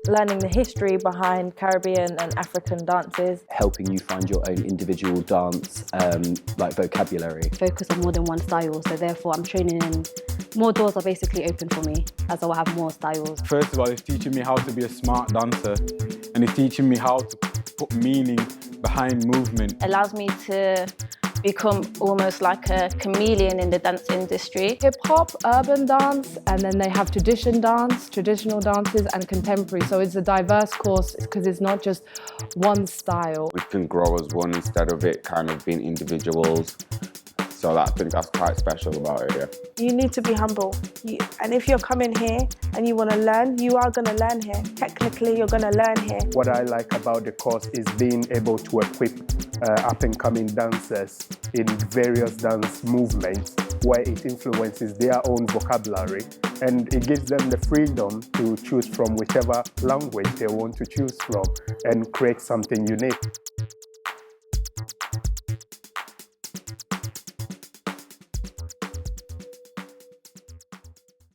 learning the history behind Caribbean and African dances. Helping you find your own individual dance vocabulary. Focus on more than one style, so therefore I'm training in more doors are basically open for me as I will have more styles. First of all, it's teaching me how to be a smart dancer, and it's teaching me how to put meaning behind movement. It allows me to become almost like a chameleon in the dance industry. Hip-hop, urban dance, and then they have traditional dances and contemporary. So it's a diverse course because it's not just one style. We can grow as one instead of it kind of being individuals. So I think that's quite special about it, yeah. You need to be humble. And if you're coming here and you want to learn, you are going to learn here. Technically, you're going to learn here. What I like about the course is being able to equip up-and-coming dancers in various dance movements where it influences their own vocabulary, and it gives them the freedom to choose from whichever language they want to choose from and create something unique.